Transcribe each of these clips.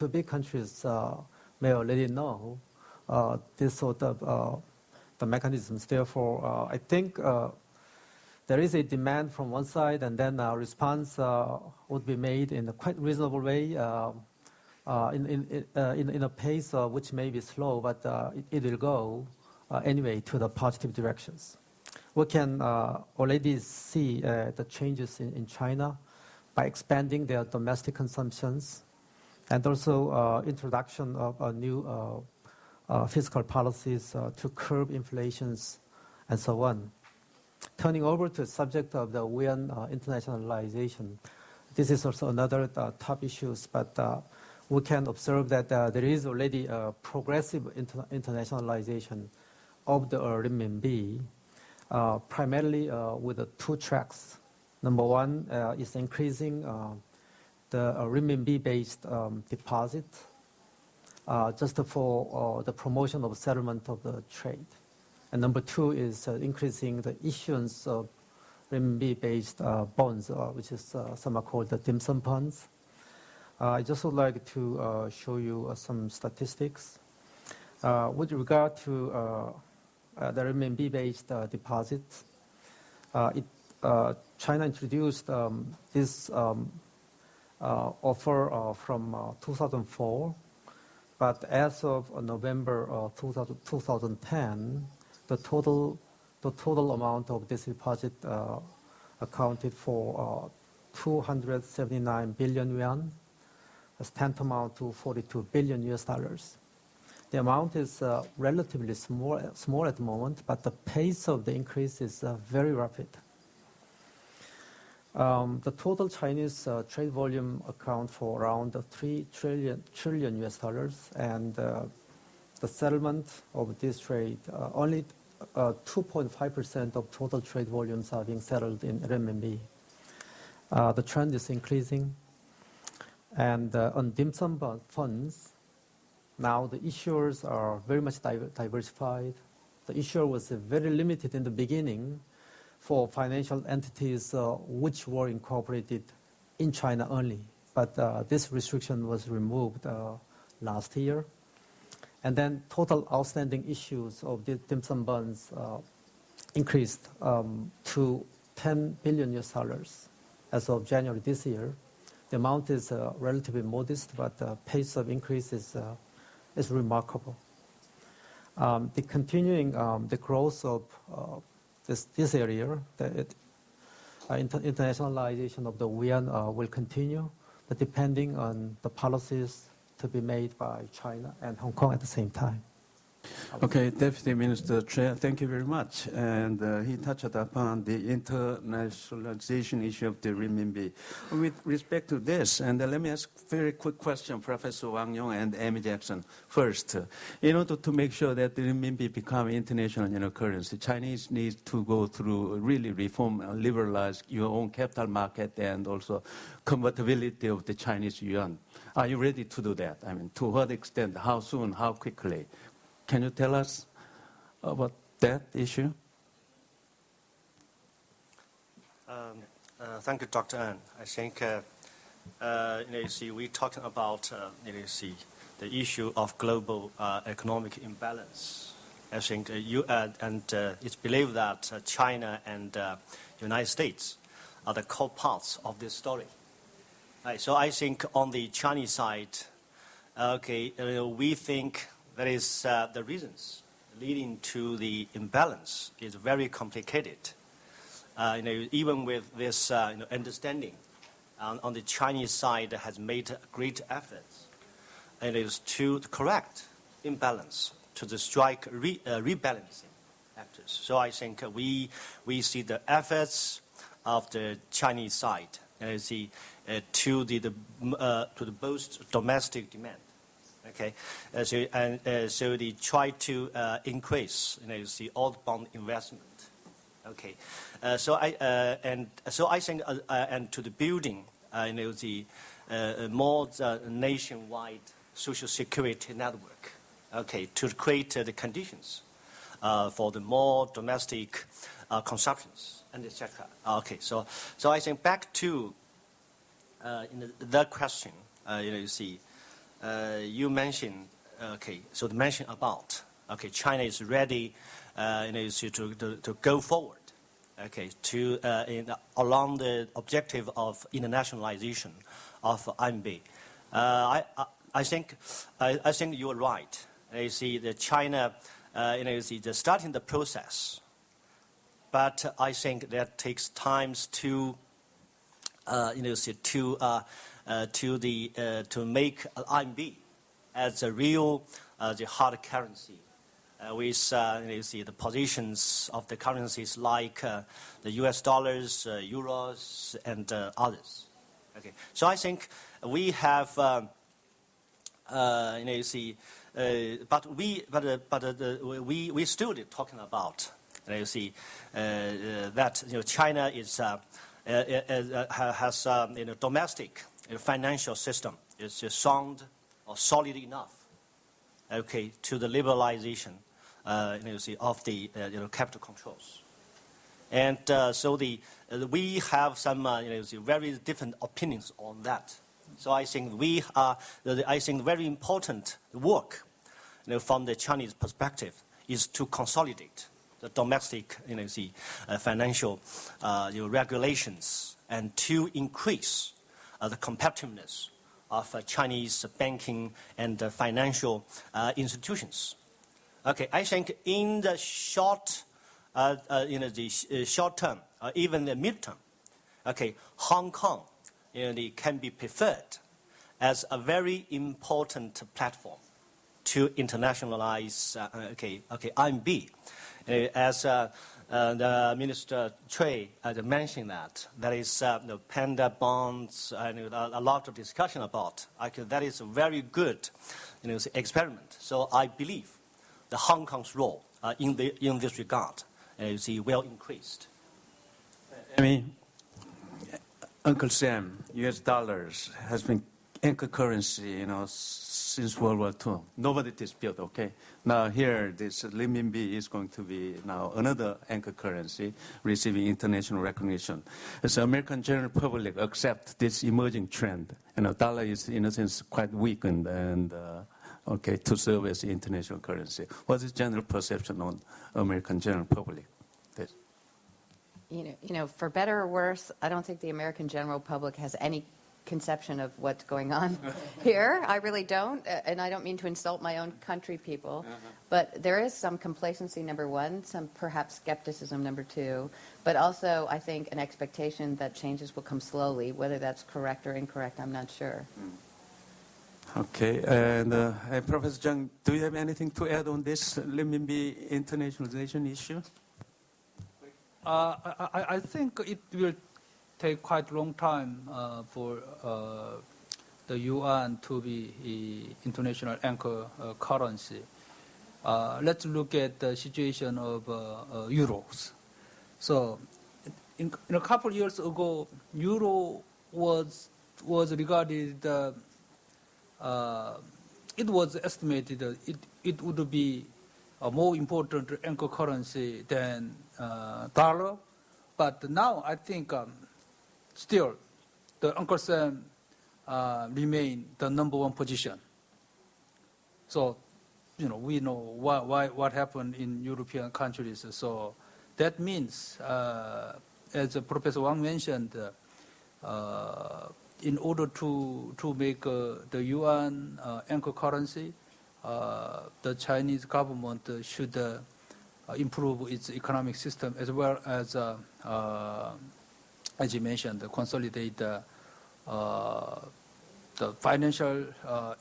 two big countries may already know this sort of the mechanisms. Therefore, I think there is a demand from one side, and then a response would be made in a quite reasonable way, in a pace which may be slow, but it will go anyway to the positive directions. We can already see the changes in China by expanding their domestic consumptions, and also introduction of new fiscal policies to curb inflations and so on. Turning over to the subject of the yuan internationalization, this is also another top issue, but we can observe that there is already a progressive internationalization of the renminbi, primarily with the two tracks. Number one is increasing the renminbi-based deposit just for the promotion of settlement of the trade. And number two is increasing the issuance of renminbi-based bonds, which is some are called the dim sum bonds. I just would like to show you some statistics. With regard to the renminbi-based deposits, China introduced this offer from 2004, but as of November 2010, the total amount of this deposit accounted for 279 billion yuan, as tantamount to $42 billion US. The amount is relatively small at the moment, but the pace of the increase is very rapid. The total Chinese trade volume account for around 3 trillion US dollars, and the settlement of this trade, only 2.5% of total trade volumes are being settled in renminbi. The trend is increasing, and on dim sum funds, now the issuers are very much diversified. The issuer was very limited in the beginning for financial entities which were incorporated in China only, but this restriction was removed last year. And then total outstanding issues of the dim sum bonds increased to $10 billion US as of January this year. The amount is relatively modest, but the pace of increase is remarkable. The continuing the growth of this area, the internationalization of the yuan will continue, but depending on the policies to be made by China and Hong Kong at the same time. Okay, Deputy Minister Chair, thank you very much. And he touched upon the internationalization issue of the renminbi. With respect to this, and let me ask a very quick question, Professor Wang Yong and Amy Jackson. First, in order to make sure that the renminbi become international currency, Chinese need to go through really reform and liberalize your own capital market and also convertibility of the Chinese yuan. Are you ready to do that? I mean, to what extent, how soon, how quickly? Can you tell us about that issue? Thank you, Dr. Ng. I think, we're talking about, the issue of global economic imbalance. I think it's believed that China and United States are the core parts of this story. So I think on the Chinese side, we think that is the reasons leading to the imbalance is very complicated. Even with this understanding, on the Chinese side has made great efforts. It is to correct imbalance, to strike rebalancing actors. So I think we see the efforts of the Chinese side, to the both domestic demand. Okay, so they try to increase, the old bond investment. Okay, so I think and to the building, the more nationwide social security network. Okay, to create the conditions for the more domestic consumptions and etc. Okay, so I think back to the question, you mentioned, so the mention about, China is ready, to go forward, along the objective of internationalization of RMB. I think you are right. You see, the China, they're starting the process, but I think that takes time to make RMB as a real the hard currency with the positions of the currencies like the U.S. dollars, euros, and others. So I think we have but we still talking about that China is has domestic financial system is sound or solid enough, to the liberalization, of the capital controls, and so we have some very different opinions on that. So I think very important work, from the Chinese perspective, is to consolidate the domestic, financial regulations, and to increase the competitiveness of Chinese banking and financial institutions. I think in the short, short term, or even the midterm, Hong Kong, can be preferred as a very important platform to internationalize, RMB. As the Minister Cui mentioned that is the panda bonds, and a lot of discussion about. That is a very good, experiment. So I believe the Hong Kong's role in this regard is well increased. I mean, Uncle Sam, U.S. dollars has been anchor currency, since World War II. Nobody dispute, Now here, this renminbi is going to be now another anchor currency receiving international recognition. As the American general public accept this emerging trend, dollar is in a sense quite weakened and to serve as the international currency. What is general perception on American general public? This. For better or worse, I don't think the American general public has any conception of what's going on here. I really don't, and I don't mean to insult my own country people, but there is some complacency, number one, some perhaps skepticism, number two, but also I think an expectation that changes will come slowly. Whether that's correct or incorrect, I'm not sure. Okay, and Professor Zhang, do you have anything to add on this renminbi internationalization issue? I think it will take quite a long time for the yuan to be international anchor currency. Let's look at the situation of euros. So, in a couple of years ago, euro was regarded. It was estimated it would be a more important anchor currency than dollar, but now I think still the Uncle Sam remain the number one position. So, we know what happened in European countries. So that means, as Professor Wang mentioned, in order to make the yuan anchor currency, the Chinese government should improve its economic system as well as you mentioned, consolidate the financial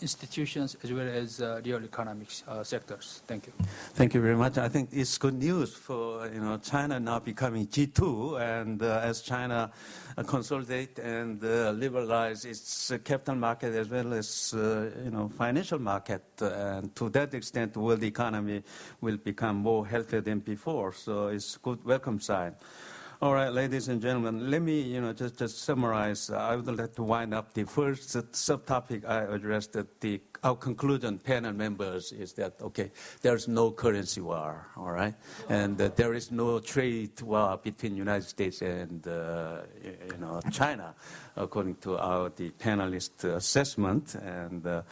institutions as well as real economic sectors. Thank you. Thank you very much. I think it's good news for China now becoming G2, and as China consolidate and liberalize its capital market as well as financial market, and to that extent, the world economy will become more healthier than before. So it's a good welcome sign. All right, ladies and gentlemen, let me just summarize. I would like to wind up the first subtopic I addressed. Our conclusion, panel members, is that there's no currency war, all right, and there is no trade war between United States and China, according to the panelist assessment, and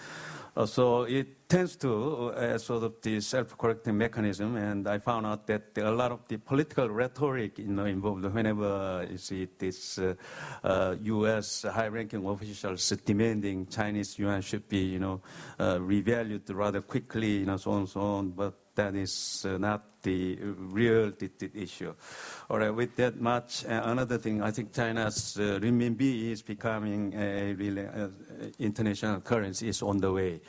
so it tends to sort of the self-correcting mechanism, and I found out that a lot of the political rhetoric involved whenever you see this U.S. high-ranking officials demanding Chinese yuan should be revalued rather quickly, so on and so on, but that is not the real issue. All right, with that much, another thing, I think China's renminbi is becoming a really international currency, is on the way.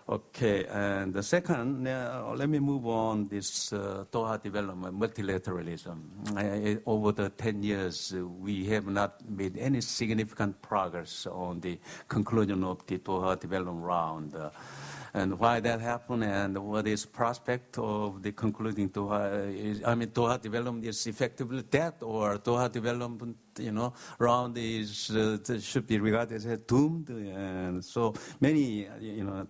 Okay, and the second, let me move on this Doha development, multilateralism. Over the 10 years, we have not made any significant progress on the conclusion of the Doha development round. And why that happened and what is prospect of the concluding Doha? Doha development is effectively dead, or Doha development, round is should be regarded as doomed. And so many,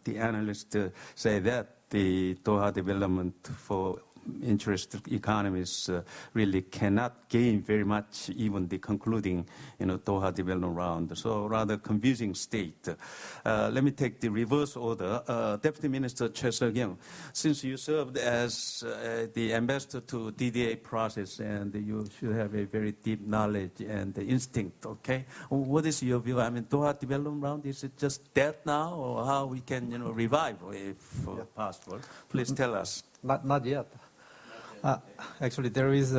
the analysts say that the Doha development for interested economies really cannot gain very much, even the concluding Doha development round. So rather confusing state. Let me take the reverse order. Deputy Minister Choi Seok-young, since you served as the ambassador to DDA process, and you should have a very deep knowledge and instinct, okay? What is your view? Doha development round, is it just dead now, or how we can revive if possible? Please tell us. Not yet. Actually, there is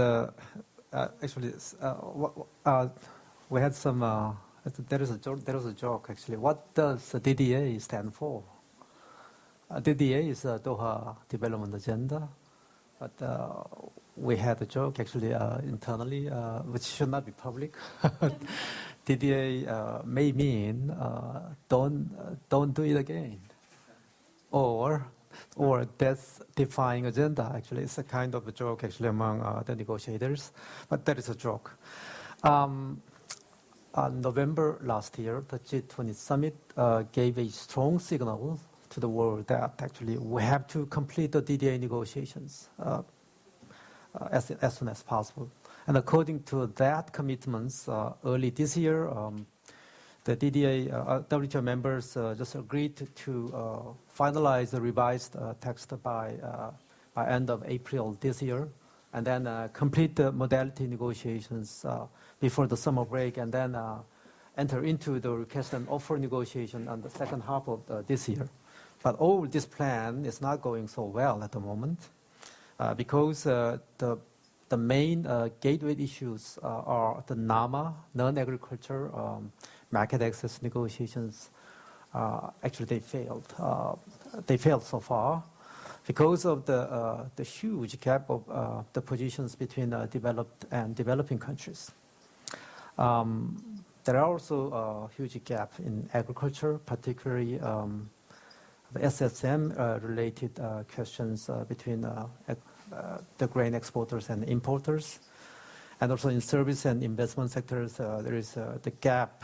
we had some. There is a joke actually. What does DDA stand for? DDA is Doha Development Agenda, but we had a joke actually internally, which should not be public. DDA may mean don't do it again, or death-defying agenda. Actually, it's a kind of a joke actually among the negotiators, but that is a joke. On November last year, the G20 summit gave a strong signal to the world that actually we have to complete the DDA negotiations as soon as possible. And according to that commitments, early this year, the DDA WTO members just agreed to finalize the revised text by end of April this year, and then complete the modality negotiations before the summer break, and then enter into the request and offer negotiation on the second half of this year. But all this plan is not going so well at the moment because the main gateway issues are the NAMA, non-agriculture, market access negotiations. Actually, they failed. They failed so far because of the huge gap of the positions between developed and developing countries. There are also a huge gap in agriculture, particularly the SSM-related questions between the grain exporters and importers. And also in service and investment sectors, there is the gap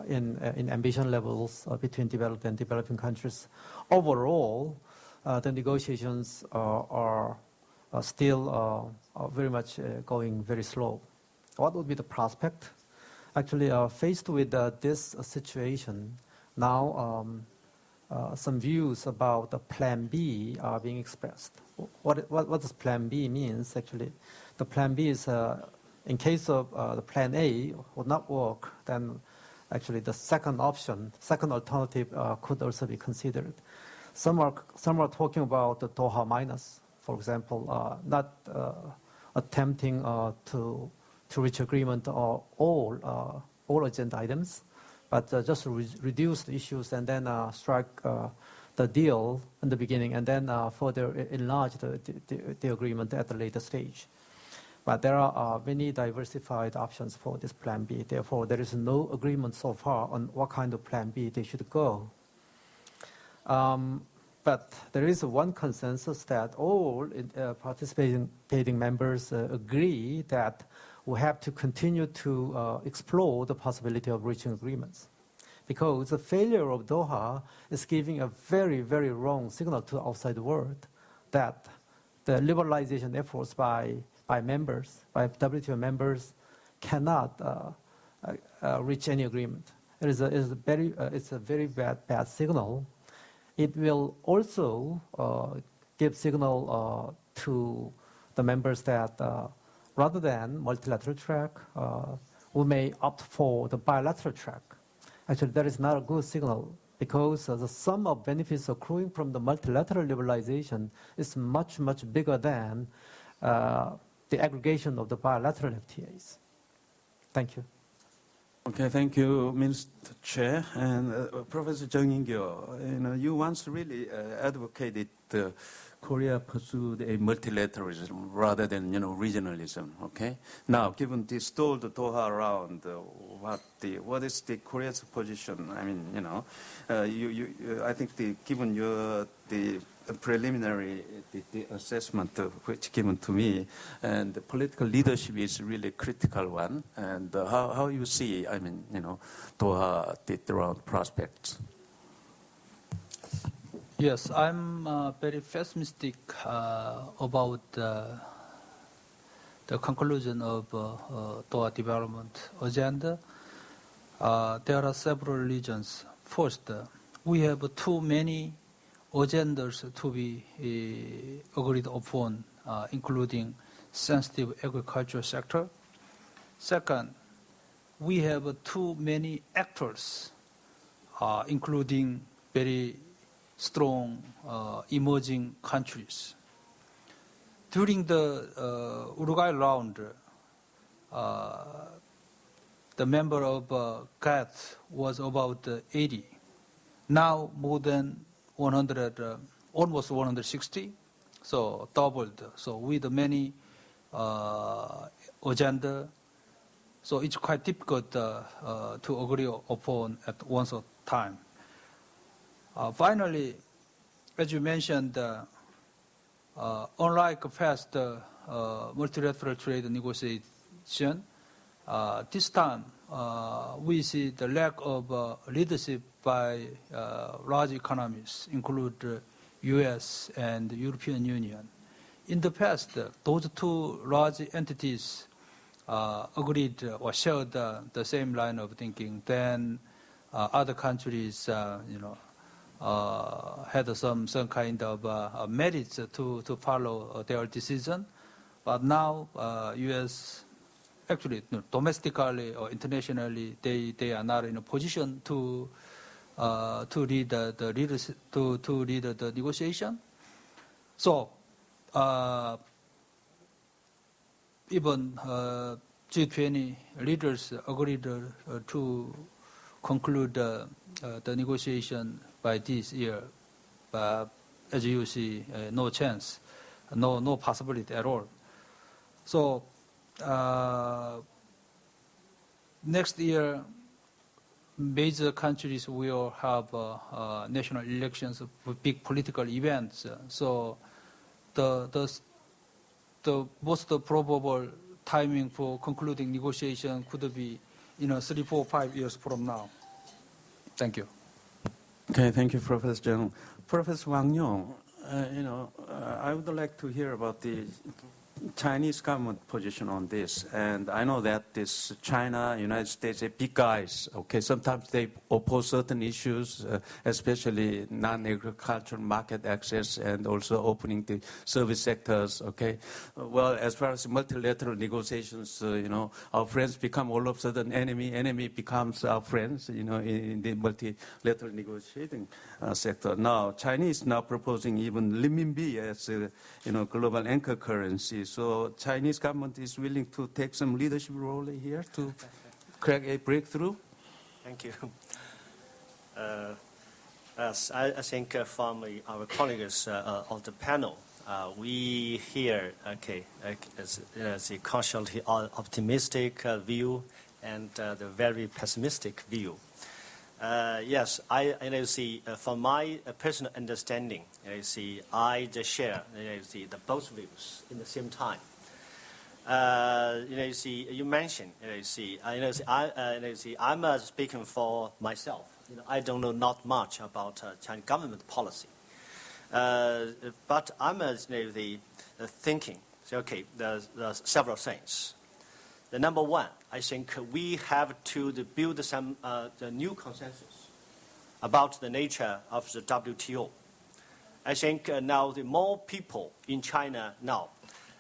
in ambition levels between developed and developing countries. Overall, the negotiations are still very much going very slow. What would be the prospect? Actually, faced with this situation, now some views about the Plan B are being expressed. What does Plan B means? Actually, the Plan B is in case of the Plan A would not work, then actually the second option, second alternative could also be considered. Some are talking about the Doha minus, for example, not attempting to reach agreement on all agenda items, but just reduce the issues and then strike the deal in the beginning, and then further enlarge the agreement at a later stage. But there are many diversified options for this Plan B. Therefore, there is no agreement so far on what kind of Plan B they should go. But there is one consensus that all participating members agree that we have to continue to explore the possibility of reaching agreements. Because the failure of Doha is giving a very, very wrong signal to the outside world that the liberalization efforts by members, by WTO members, cannot reach any agreement. It's a very bad signal. It will also give signal to the members that rather than multilateral track, we may opt for the bilateral track. Actually, that is not a good signal because the sum of benefits accruing from the multilateral liberalization is much, much bigger than the aggregation of the bilateral FTAs. Thank you. Okay, thank you, Mr. Chair. And Professor Jung In-kyo, you once really advocated Korea pursued a multilateralism rather than, regionalism. Okay. Now, given the stalled Doha round, what is the Korea's position? I mean, I think given the preliminary the assessment which given to me, and the political leadership is really critical one. And how you see, Doha the round prospects. Yes, I'm very pessimistic about the conclusion of Doha development agenda. There are several reasons. First, we have too many agendas to be agreed upon, including sensitive agriculture sector. Second, we have too many actors, including very strong emerging countries. During the Uruguay round, the member of GATT was about 80. Now more than 100, almost 160, so doubled. So with many agenda, so it's quite difficult to agree upon at one time. Finally, as you mentioned, unlike past multilateral trade negotiation, this time we see the lack of leadership by large economies, include U.S. and European Union. In the past, those two large entities agreed or shared the same line of thinking. Then other countries, had some kind of merits to follow their decision. But now, U.S. actually domestically or internationally, they are not in a position to lead the leadership, to lead the negotiation. So even G20 leaders agreed to conclude the negotiation by this year, but as you see, no chance, no possibility at all. So next year, major countries will have national elections, big political events. So the most probable timing for concluding negotiation could be 3, 4, 5 years from now. Thank you. Okay, thank you, Professor Jung. Professor Wang Yong, I would like to hear about the Chinese government position on this. And I know that this China, United States, are big guys. Okay, sometimes they oppose certain issues, especially non-agricultural market access and also opening the service sectors. Okay, well, as far as multilateral negotiations, our friends become all of a sudden enemy becomes our friends. In the multilateral negotiating sector. Now, Chinese now proposing even renminbi as a global anchor currency. So Chinese government is willing to take some leadership role here to crack a breakthrough? Thank you. As I think from our colleagues of the panel, we hear, as a cautiously optimistic view and the very pessimistic view. Yes, I see. From my personal understanding, I just share the both views in the same time. You mentioned, I'm speaking for myself. I don't know not much about Chinese government policy, but I'm thinking. So, okay, there's several things. The number one, I think we have to build some the new consensus about the nature of the WTO. I think now the more people in China now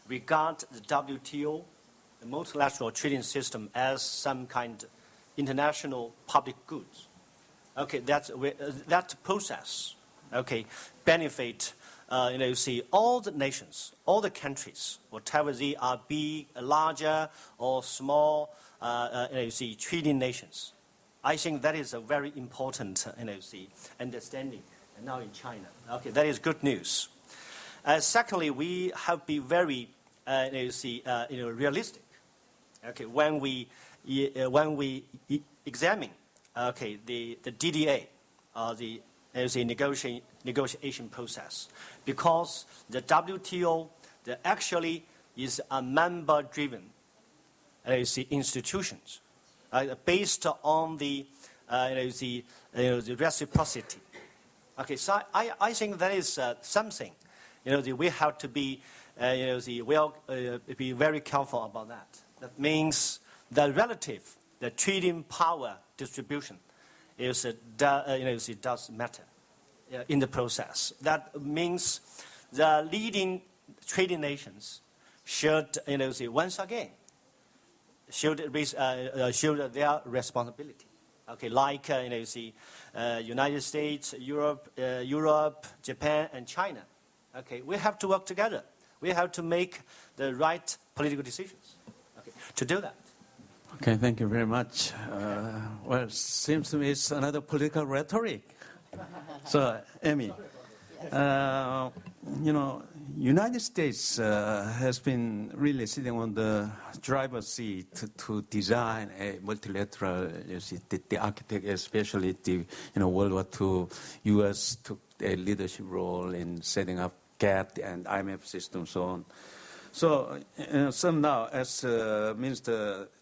regard the WTO, the multilateral trading system, as some kind of international public goods. Okay, that process, okay, benefit, all the nations, all the countries, whatever they are, big, larger or small, trading nations. I think that is a very important, understanding now in China. Okay, that is good news. Secondly, we have to be very, realistic. Okay, when we examine, okay, the DDA, the negotiation process, because the WTO actually is a member-driven institutions based on the reciprocity. Okay, so I think that is something. We have to be be very careful about that. That means the trading power distribution it does matter in the process. That means the leading trading nations should, once again, should their responsibility. Okay, like United States, Europe, Japan, and China. Okay, we have to work together. We have to make the right political decisions. Okay, to do that. Okay, thank you very much. Well, it seems to me it's another political rhetoric. So, Amy, United States has been really sitting on the driver's seat to design a multilateral, the architect, especially the, World War II, U.S. took a leadership role in setting up GATT and IMF system, so on. So, some now, as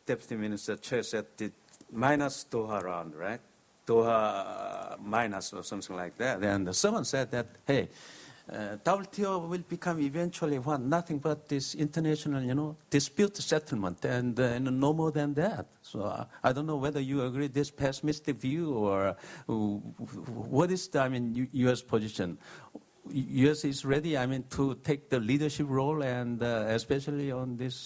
Deputy Minister Che said, the minus Doha round, right? Doha minus or something like that. And someone said that, hey, WTO will become eventually what? Nothing but this international, dispute settlement, and no more than that. So I don't know whether you agree this pessimistic view or what is the, U.S. position? U.S. is ready, to take the leadership role, and especially on this